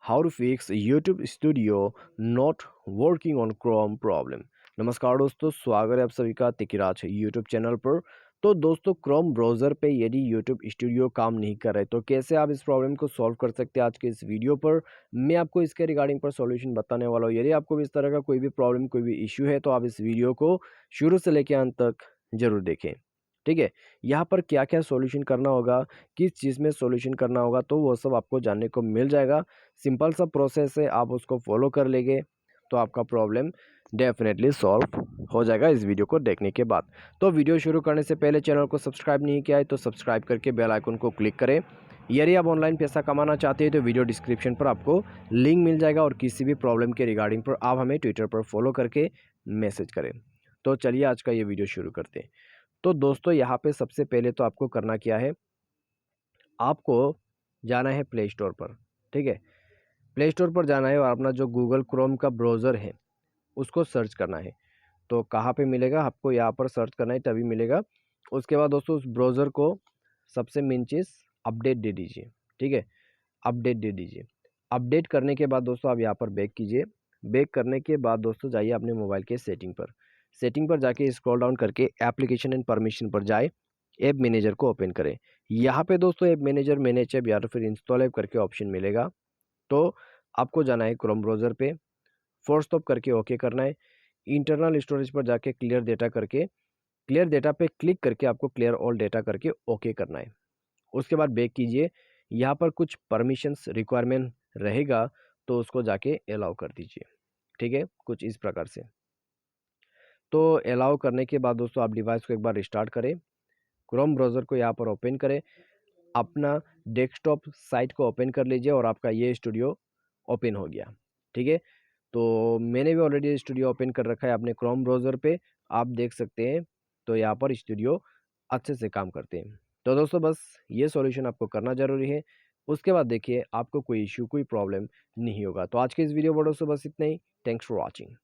How to fix YouTube studio not working on Chrome problem. नमस्कार दोस्तों, स्वागत है आप सभी का तिकिराज यूट्यूब चैनल पर। तो दोस्तों, क्रोम ब्राउज़र पे यदि यूट्यूब स्टूडियो काम नहीं कर रहा है तो कैसे आप इस प्रॉब्लम को सॉल्व कर सकते हैं, आज के इस वीडियो पर मैं आपको इसके रिगार्डिंग पर सॉल्यूशन बताने वाला हूँ। यदि आपको भी इस तरह का कोई भी प्रॉब्लम, कोई भी इश्यू है तो आप इस वीडियो को शुरू से लेकर अंत तक जरूर देखें। ठीक है, यहाँ पर क्या क्या सॉल्यूशन करना होगा, किस चीज़ में सॉल्यूशन करना होगा, तो वो सब आपको जानने को मिल जाएगा। सिंपल सा प्रोसेस है, आप उसको फॉलो कर लेंगे तो आपका प्रॉब्लम डेफिनेटली सॉल्व हो जाएगा इस वीडियो को देखने के बाद। तो वीडियो शुरू करने से पहले चैनल को सब्सक्राइब नहीं किया है तो सब्सक्राइब करके बेल आइकन को क्लिक करें। यदि आप ऑनलाइन पैसा कमाना चाहते हैं तो वीडियो डिस्क्रिप्शन पर आपको लिंक मिल जाएगा और किसी भी प्रॉब्लम के रिगार्डिंग पर आप हमें ट्विटर पर फॉलो करके मैसेज करें। तो चलिए आज का ये वीडियो शुरू करते हैं। तो दोस्तों, यहाँ पे सबसे पहले तो आपको करना क्या है, आपको जाना है प्ले स्टोर पर। ठीक है, प्ले स्टोर पर जाना है और अपना जो गूगल क्रोम का ब्राउज़र है उसको सर्च करना है। तो कहाँ पे मिलेगा, आपको यहाँ पर सर्च करना है तभी मिलेगा। उसके बाद दोस्तों उस ब्राउज़र को सबसे मेन चीज़ अपडेट दे दीजिए। ठीक है, अपडेट दे दीजिए। अपडेट करने के बाद दोस्तों आप यहाँ पर बैक कीजिए। बैक करने के बाद दोस्तों जाइए अपने मोबाइल के सेटिंग पर। सेटिंग पर जाके स्क्रॉल डाउन करके एप्लीकेशन एंड परमिशन पर जाए, ऐप मैनेजर को ओपन करें। यहाँ पे दोस्तों ऐप मैनेजर, मैनेज ऐप या तो फिर इंस्टॉल ऐप करके ऑप्शन मिलेगा। तो आपको जाना है क्रोम ब्राउज़र पे, फोर्स स्टॉप करके ओके करना है। इंटरनल स्टोरेज पर जाके क्लियर डेटा करके, क्लियर डेटा पे क्लिक करके आपको क्लियर ऑल डेटा करके ओके करना है। उसके बाद बैक कीजिए। यहाँ पर कुछ परमिशंस रिक्वायरमेंट रहेगा तो उसको जाके अलाउ कर दीजिए। ठीक है, कुछ इस प्रकार से। तो अलाउ करने के बाद दोस्तों आप डिवाइस को एक बार रिस्टार्ट करें, क्रोम ब्राउज़र को यहाँ पर ओपन करें, अपना डेस्कटॉप साइट को ओपन कर लीजिए और आपका ये स्टूडियो ओपन हो गया। ठीक है, तो मैंने भी ऑलरेडी स्टूडियो ओपन कर रखा है अपने क्रोम ब्राउज़र पे, आप देख सकते हैं। तो यहाँ पर स्टूडियो अच्छे से काम करते हैं। तो दोस्तों बस ये सॉल्यूशन आपको करना ज़रूरी है। उसके बाद देखिए आपको कोई इश्यू, कोई प्रॉब्लम नहीं होगा। तो आज के इस वीडियो दोस्तों बस इतना ही। Thanks for watching.